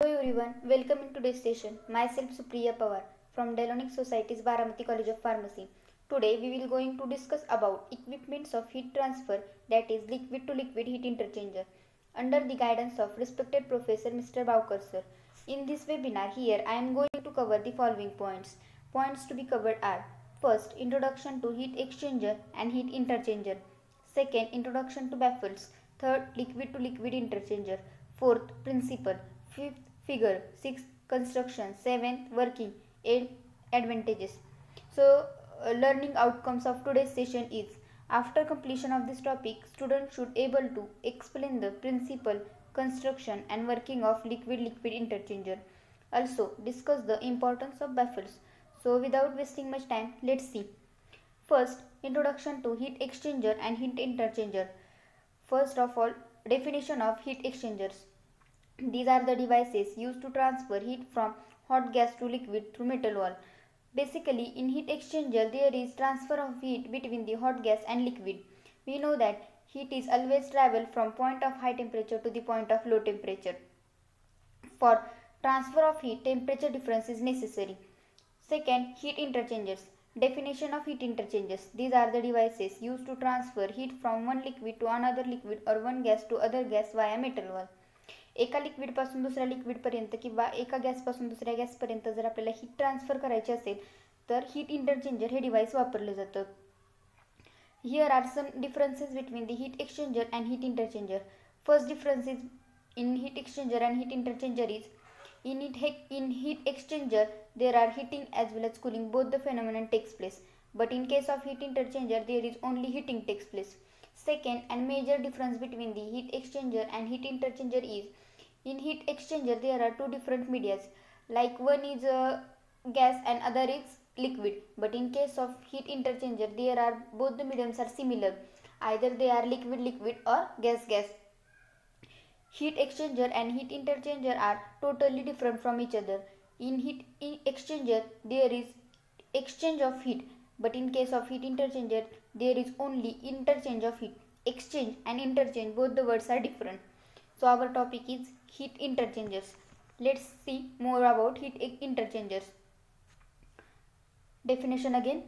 Hello everyone, welcome in today's session. Myself Supriya Pawar from Delonic Society's Baramati College of Pharmacy. Today we will going to discuss about equipments of heat transfer, that is liquid to liquid heat interchanger, under the guidance of respected Professor Mr. Baukar sir. In this webinar here I am going to cover the following points. Points to be covered are: first, introduction to heat exchanger and heat interchanger. Second, introduction to baffles. Third, liquid to liquid interchanger. Fourth, principle. Fifth, figure. Sixth, construction. Seventh, working. Eighth, advantages. So, learning outcomes of today's session is: after completion of this topic, students should able to explain the principle, construction and working of liquid-liquid interchanger. Also, discuss the importance of baffles. So, without wasting much time, let's see. First, introduction to heat exchanger and heat interchanger. First of all, definition of heat exchangers. These are the devices used to transfer heat from hot gas to liquid through metal wall. Basically, in heat exchanger, there is transfer of heat between the hot gas and liquid. We know that heat is always travel from point of high temperature to the point of low temperature. For transfer of heat, temperature difference is necessary. Second, heat interchangers. Definition of heat interchanges. These are the devices used to transfer heat from one liquid to another liquid or one gas to other gas via metal wall. एका liquid पासून दुसऱ्या liquid पर्यंत किंवा एका gas पासून दुसऱ्या gas पर्यंत जर आपल्याला हीट ट्रान्सफर करायची असेल तर हीट इंटरचेंजर हे डिव्हाइस वापरले जातं. Here are some differences between the heat exchanger and heat interchanger. First difference is in heat exchanger and heat interchanger is in heat exchanger there are heating as well as cooling, both the phenomenon takes place, but in case of heat interchanger there is only heating takes place. Second and major difference between the heat exchanger and heat interchanger is, in heat exchanger there are two different medias, like one is gas and other is liquid, but in case of heat interchanger there are both the mediums are similar, either they are liquid or gas. Heat exchanger and heat interchanger are totally different from each other. In heat exchanger there is exchange of heat, but in case of heat interchanger there is only interchange of heat. Exchange and interchange, both the words are different. So our topic is heat interchangers. Let's see more about heat interchangers. Definition again.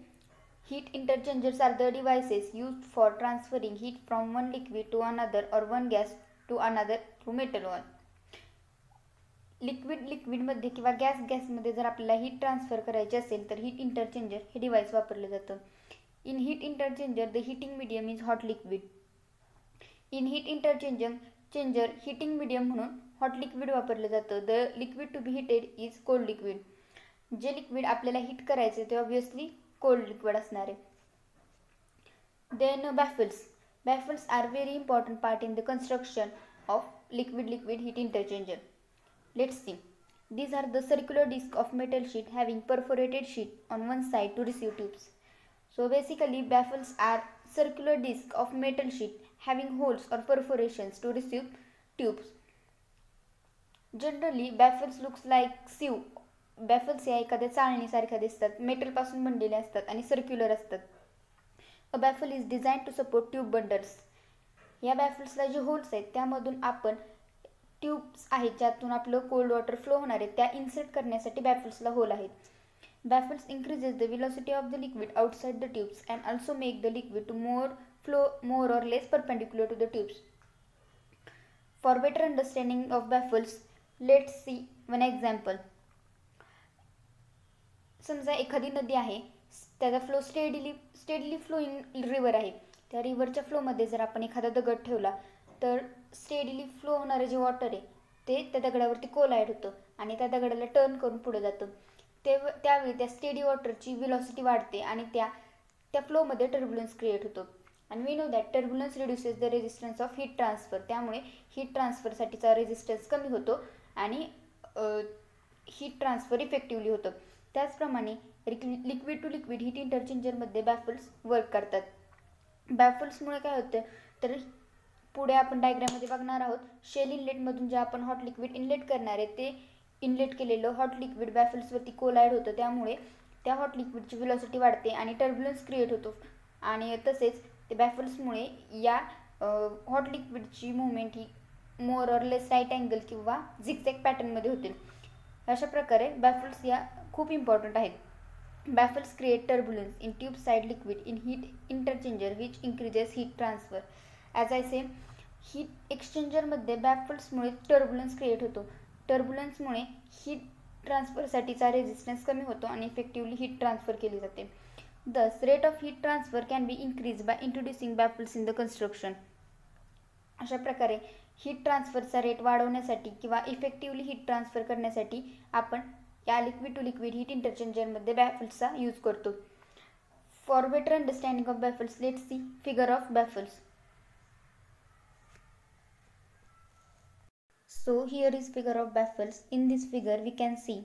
Heat interchangers are the devices used for transferring heat from one liquid to another or one gas to another through metal wall. Liquid मध्ये किंवा gas मध्ये जर आपल्याला heat transfer करायची असेल तर heat इंटरचेंजर हे device वापरले जातं. In heat interchanger the heating medium is hot liquid. In heat interchanger heating medium म्हणून हॉट लिक्विड वापरलं जातं. The liquid to be heated is cold liquid. जे लिक्विड आपल्याला हीट करायचे ते ऑब्वियसली कोल्ड लिक्विड असणार आहे. Then baffles. Baffles are very important part in the construction of liquid heat interchanger. Let's see. These are the circular disc of metal sheet having perforated sheet on one side to receive tubes. So basically baffles are circular disc of metal sheet having holes or perforations to receive tubes. Generally baffles looks like sieve. Baffles या एखाद्या चाळणीसारख्या दिसतात, metal पासून बनलेले असतात आणि circular असतात. A baffle is designed to support tube bundles. या bafflesला जे holes आहेत त्यामधून आपण ट्यूब्स आहेत ज्यातून आपलं कोल्ड वॉटर फ्लो होणार आहे त्या इन्सर्ट करण्यासाठी bafflesला होल आहेत. Baffles increases the velocity of the liquid outside the tubes and also make the liquid to flow more or less perpendicular to the tubes. For better understanding of baffles, let's see one example. समजा एखादी नदी आहे, त्याचा flow steadily flowing river आहे. त्या रिव्हरच्या फ्लोमध्ये जर आपण एखादा दगड ठेवला तर स्टेडीली फ्लो होणारे जे वॉटर आहे ते त्या दगडावरती कोलाइड होतं आणि त्या दगडाला टर्न करून पुढे जातं. त्यावेळी त्या स्टेडी वॉटरची व्हेलॉसिटी वाढते आणि त्या फ्लोमध्ये टर्ब्युलन्स क्रिएट होतो. आणि we know that turbulence reduces the resistance of heat transfer. त्यामुळे हीट ट्रान्सफरसाठीचा रेजिस्टन्स कमी होतो आणि हीट ट्रान्सफर इफेक्टिव्हली होतं. त्याचप्रमाणे लिक्विड टू लिक्विड हीट इंटरचेंजरमध्ये बॅफल्स वर्क करतात. बॅफल्समुळे काय होतं तर पुढे आपण डायग्राममध्ये बघणार आहोत. शेल इनलेटमधून जे आपण हॉट लिक्विड इनलेट करणार आहे ते इनलेट केलेलं हॉट लिक्विड बॅफल्सवरती कोलाइड होतं. त्यामुळे त्या हॉट लिक्विडची व्हेलॉसिटी वाढते आणि टर्ब्युलन्स क्रिएट होतो. आणि तसेच ते बॅफल्समुळे या हॉट लिक्विडची मुवमेंट ही more or less right angle किंवा झिगझॅग पॅटर्नमध्ये होतील. अशा प्रकारे बॅफल्स या खूप इम्पॉर्टंट आहेत. Baffles create turbulence in tube side liquid in heat interchanger which increases heat transfer. As I say, heat exchanger मध्ये bafflesमुळे टर्ब्युलन्स क्रिएट होतो. टर्ब्युलन्समुळे हीट ट्रान्सफरसाठीचा रेजिस्टन्स कमी होतो आणि इफेक्टिवली हीट ट्रान्सफर केली जाते. Thus, rate of heat transfer can be increased by introducing baffles in the construction. अशा प्रकारे हीट ट्रान्सफरचा रेट वाढवण्यासाठी किंवा इफेक्टिवली हीट ट्रान्सफर करण्यासाठी आपण या लिक्विड टू लिक्विड हीट इंटरचेंजरमध्ये बॅफल्सचा यूज करतो. For better understanding of baffles, let's see figure of baffles. So here is figure of baffles. In this figure we can see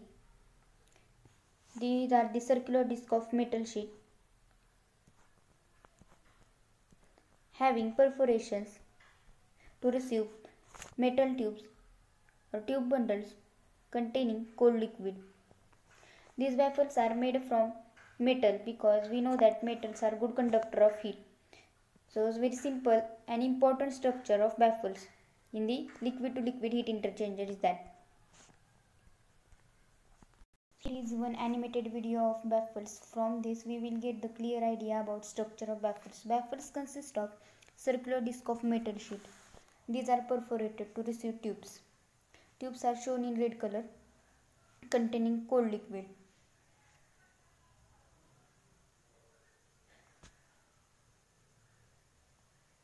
these are the circular disc of metal sheet having perforations to receive metal tubes or tube bundles containing cold liquid. These baffles are made from metal because we know that metals are good conductor of heat. So it's very simple and important structure of baffles in the liquid to liquid heat interchanger is that. Here is one animated video of baffles. From this we will get the clear idea about structure of baffles. Baffles consist of circular disc of metal sheet. These are perforated to receive tubes. Tubes are shown in red color containing cold liquid.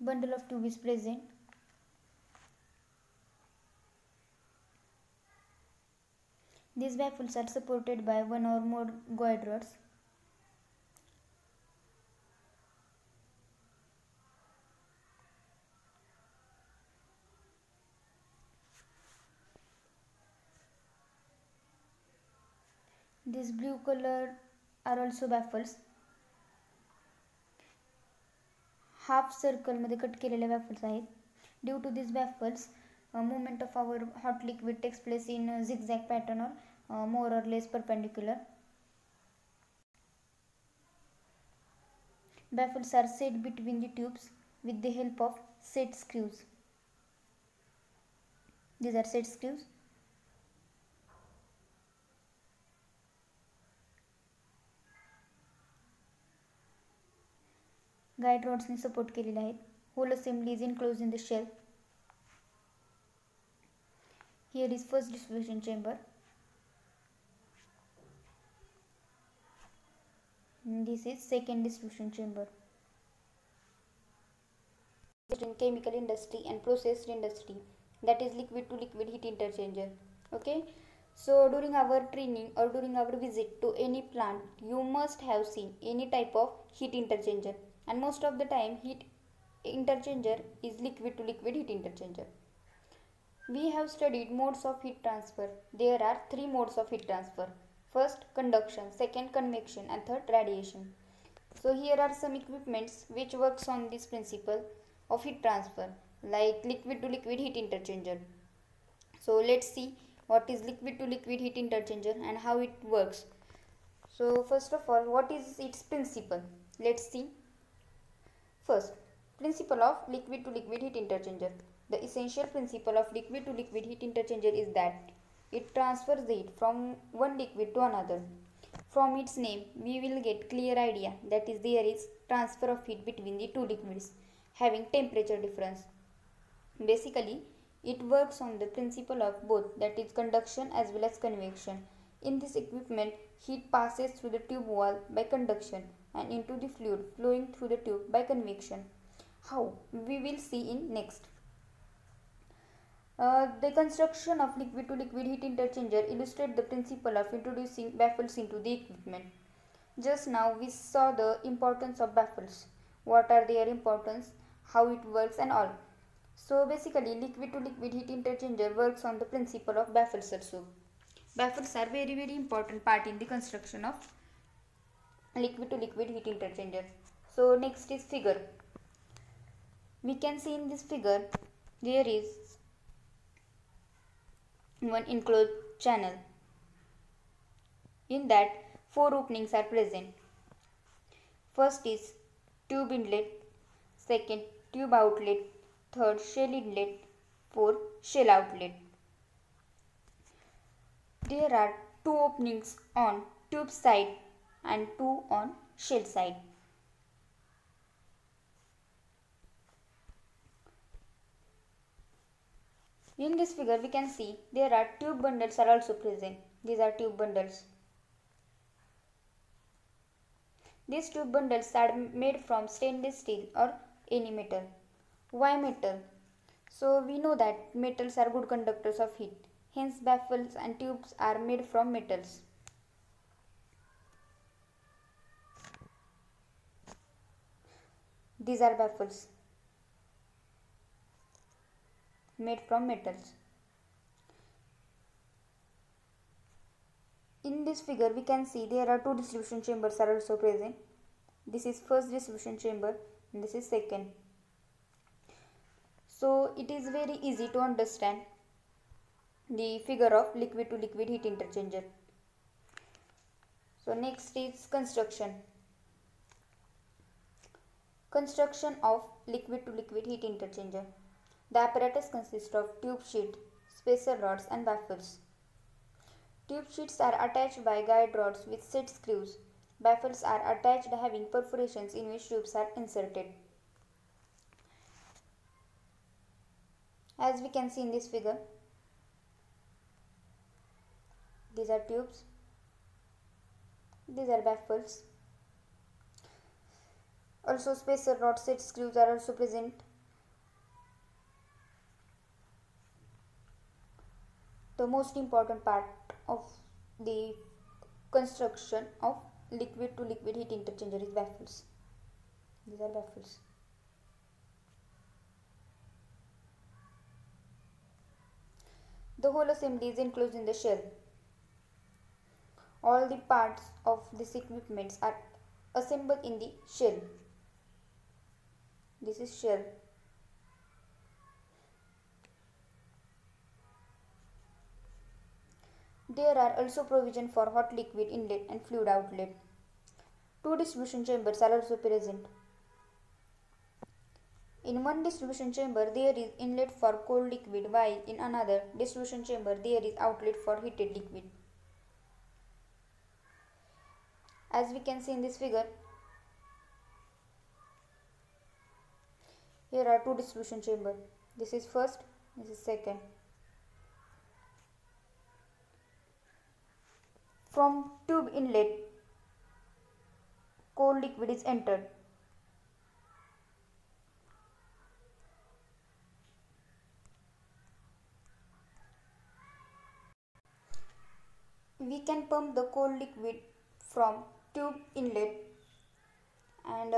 Bundle of tube is present. These baffles are supported by one or more guide rods. This blue color are also baffles. Half सर्कलमध्ये cut केलेले baffles आहेत. Due to these baffles, movement of our hot liquid takes place in zigzag pattern or more or less perpendicular. Baffles are set between the tubes with the help of set screws. These are set screws. Guide rods ने support केलेले आहेत. Whole assembly is enclosed in the shell. Here is first distribution chamber. And this is second distribution chamber. In chemical industry and processed industry, that is liquid to liquid heat interchanger. Okay. So during our training or during our visit to any plant, you must have seen any type of heat interchanger. And most of the time heat interchanger is liquid to liquid heat interchanger. We have studied modes of heat transfer. There are three modes of heat transfer. First conduction, second convection and third radiation. So here are some equipments which works on this principle of heat transfer, like liquid to liquid heat interchanger. So let's see what is liquid to liquid heat interchanger and how it works. So first of all, what is its principle? Let's see. First, principle of liquid to liquid heat interchanger. The essential principle of liquid to liquid heat interchanger is that it transfers the heat from one liquid to another. From its name, we will get clear idea that is there is transfer of heat between the two liquids having temperature difference. Basically, it works on the principle of both, that is conduction as well as convection. In this equipment, heat passes through the tube wall by conduction and into the fluid flowing through the tube by convection. How? We will see in next. The construction of liquid to liquid heat interchanger illustrates the principle of introducing baffles into the equipment. Just now we saw the importance of baffles. What are their importance, how it works and all. So basically liquid to liquid heat interchanger works on the principle of baffles also. Baffles are very important part in the construction of liquid to liquid heat interchanger. So next is figure. We can see in this figure there is one enclosed channel. In that 4 openings are present. First is tube inlet, second tube outlet, third shell inlet, fourth shell outlet. There are two openings on tube side and two on shell side. In this figure we can see there are tube bundles are also present. These are tube bundles. These tube bundles are made from stainless steel or any metal. Why metal? So we know that metals are good conductors of heat. Hence baffles and tubes are made from metals. These are baffles made from metals. In this figure we can see there are two distribution chambers are also present. This is first distribution chamber and this is second. So it is very easy to understand the figure of liquid to liquid heat interchanger. So next is construction. Construction of liquid to liquid heat interchanger. The apparatus consists of tube sheet, spacer rods and baffles. Tube sheets are attached by guide rods with set screws. Baffles are attached having perforations in which tubes are inserted. As we can see in this figure, these are tubes, these are baffles. Also spacer rod set screws are also present. The most important part of the construction of liquid to liquid heat interchanger is baffles. These are baffles. The whole assembly is enclosed in the shell. All the parts of this equipment are assembled in the shell. This is shell. There are also provision for hot liquid inlet and fluid outlet. Two distribution chambers are also present. In one distribution chamber there is inlet for cold liquid, while in another distribution chamber there is outlet for heated liquid. As we can see in this figure, here are two distribution chambers. This is first, this is second. From tube inlet, cold liquid is entered. We can pump the cold liquid from tube inlet, and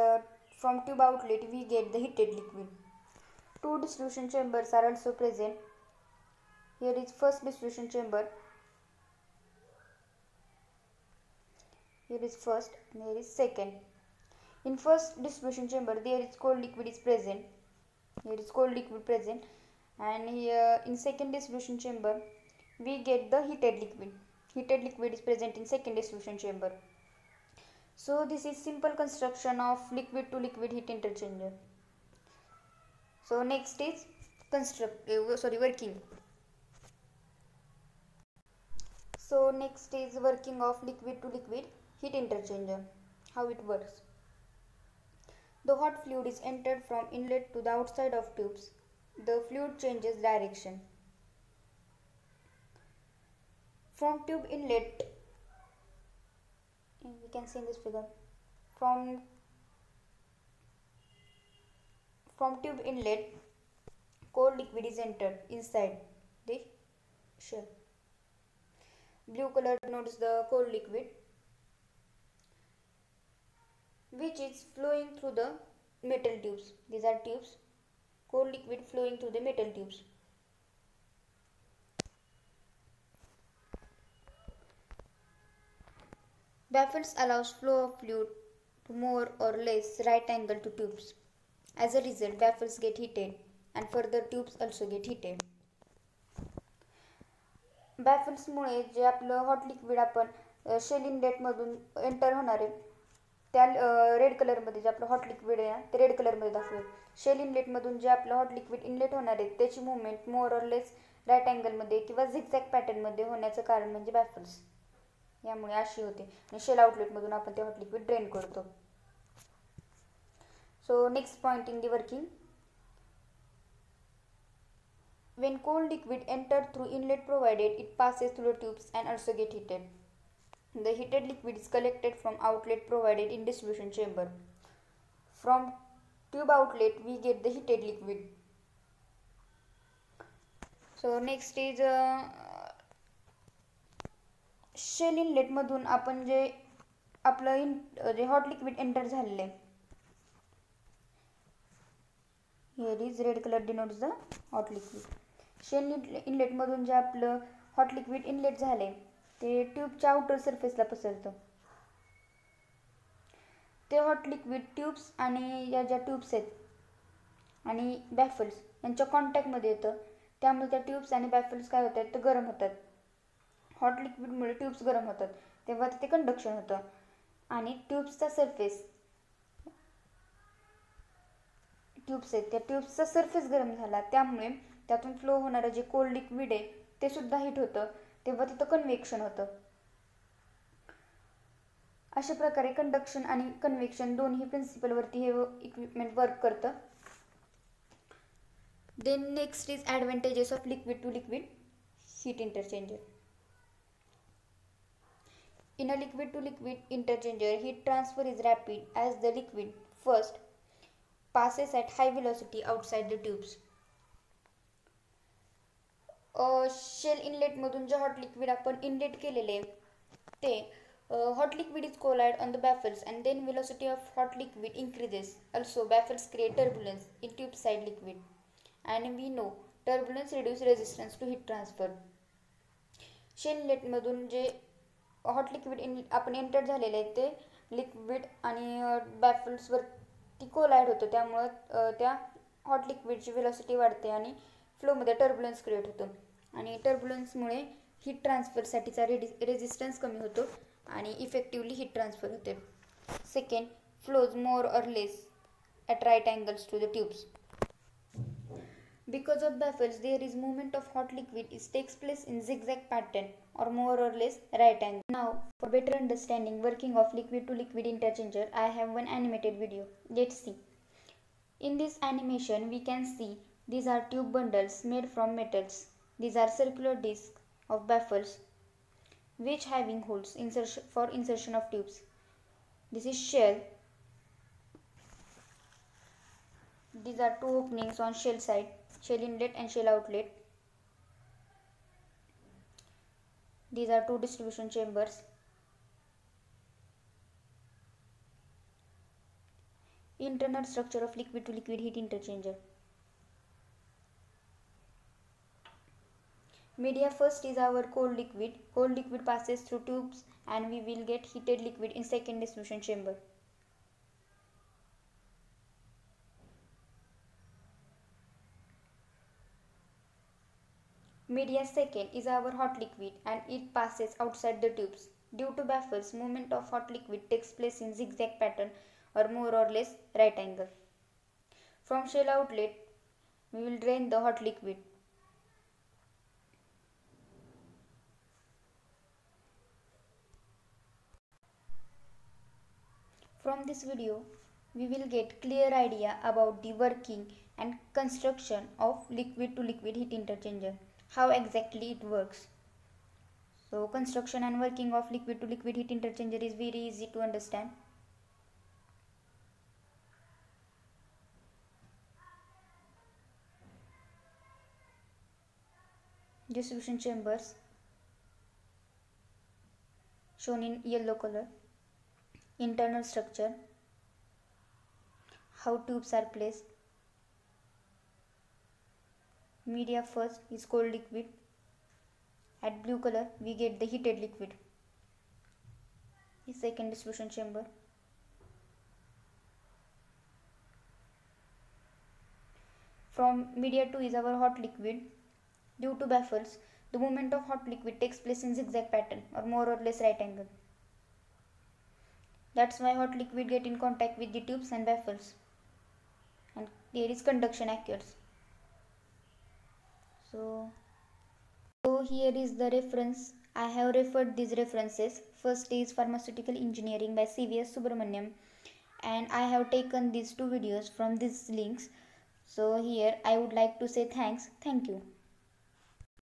from tube outlet we get the heated liquid. Two distribution chambers are also present. Here is first distribution chamber. Here is first and here is second. In first distribution chamber there is cold liquid is present. Here is cold liquid present, and here in second distribution chamber we get the heated liquid. Heated liquid is present in second distribution chamber. So this is simple construction of liquid to liquid heat interchanger. So next is working. So next is working of liquid to liquid heat interchanger. How it works? The hot fluid is entered from inlet to the outside of tubes. The fluid changes direction. From tube inlet, we can see in this figure, from tube inlet, cold liquid is entered inside the shell. Blue color denotes the cold liquid, which is flowing through the metal tubes. These are tubes. Cold liquid flowing through the metal tubes. Baffles allows flow of fluid to more or less right angle to tubes. As a result, baffles get heated and further tubes also get heated. baffles मुळे जे आपलं hot liquid आपण shell inlet मधून enter होणार आहे त्या red कलरमध्ये जे आपलं hot liquid आहे ना ते रेड कलरमध्ये दाखवेल. शेल इनलेटमधून जे आपलं हॉट लिक्विड इनलेट होणार आहे त्याची movement more or less right अँगलमध्ये किंवा झिगझॅग पॅटर्नमध्ये होण्याचं कारण म्हणजे बॅफल्स. यामुळे अशी होते. आणि शेल आउटलेटमधून आपण ते हॉट लिक्विड ड्रेन करतो. So next point in the working. When cold liquid enters through inlet provided, it passes through the tubes and also get heated. The heated liquid is collected from outlet provided in distribution chamber. From tube outlet we get the heated liquid. So next is shell inlet मधून आपण जे आपलं जे hot liquid enter झालेलं आहे, here is red color denotes the hot liquid. Shell inlet मधून जे आपलं hot liquid inlet झाले ते ट्यूबच्या आउटर सरफेसला पसरतं. ते हॉट लिक्विड ट्यूब्स आणि या ज्या ट्यूब्स आहेत आणि बॅफल्स यांच्या कॉन्टॅक्टमध्ये येतं. त्यामुळे त्या ट्यूब्स आणि बॅफल्स काय होतात तर गरम होतात. हॉट लिक्विडमुळे ट्यूब्स गरम होतात तेव्हा तिथे कंडक्शन होतं आणि ट्यूब्सचा सरफेस ट्यूब्स आहेत त्या ट्यूब्सचा सरफेस गरम झाला त्यामुळे त्यातून फ्लो होणारं जे कोल्ड लिक्विड आहे ते सुद्धा हीट होतं तेव्हा तिथं कन्व्हेक्शन होतं. अशा प्रकारे कंडक्शन आणि कन्व्हेक्शन दोन्ही प्रिन्सिपलवरती हे इक्विपमेंट वर्क करतं. Then next is advantages of liquid to liquid heat interchanger. In a liquid to liquid interchanger, heat transfer is rapid as the liquid first passes at high velocity outside the tubes. Shell inlet मधून जे hot liquid आपण inlet केलेले ते hot liquid is collide on the baffles and then velocity of hot liquid increases. Also baffles create turbulence in tube side liquid and we know turbulence reduce resistance to heat transfer. Shell inlet मधून जे hot liquid आपण enter झालेले आहे ते liquid आणि बॅफल्सवरती collide होतं त्यामुळं त्या हॉट लिक्विडची वेलोसिटी वाढते आणि फ्लोमध्ये टर्ब्युलन्स क्रिएट होतो आणि टर्ब्युलन्समुळे हीट ट्रान्सफरसाठीचा रेजिस्टन्स कमी होतो आणि इफेक्टिवली हीट ट्रान्सफर होते. Second, flows more or less at right angles to the tubes. Because of baffles, there is movement of hot liquid. It takes place in zigzag pattern or more or less right angle. Now, for better understanding working of liquid to liquid interchanger, I have one animated video. Let's see. In this animation, we can see these are tube bundles made from metals. These are circular discs of baffles which having holes for insertion of tubes. This is shell. These are two openings on shell side, shell inlet and shell outlet. These are two distribution chambers. Internal structure of liquid to liquid heat interchanger. Media first is our cold liquid. Cold liquid passes through tubes and we will get heated liquid in second distribution chamber. Media second is our hot liquid and it passes outside the tubes. Due to baffles, movement of hot liquid takes place in zigzag pattern or more or less right angle. From shell outlet, we will drain the hot liquid. From this video, we will get clear idea about the working and construction of liquid to liquid heat interchanger. How exactly it works. So construction and working of liquid to liquid heat interchanger is very easy to understand. Distribution chambers shown in yellow color. Internal structure, how tubes are placed. Media first is cold liquid. At blue color we get the heated liquid. The second distribution chamber. From media 2 is our hot liquid. Due to baffles, the movement of hot liquid takes place in zigzag pattern or more or less right angle. That's why hot liquid get in contact with the tubes and baffles. And there is conduction occurs. So here is the reference. I have referred these references. First is Pharmaceutical Engineering by CVS Subramaniam, and I have taken these two videos from these links. So here I would like to say thanks. Thank you.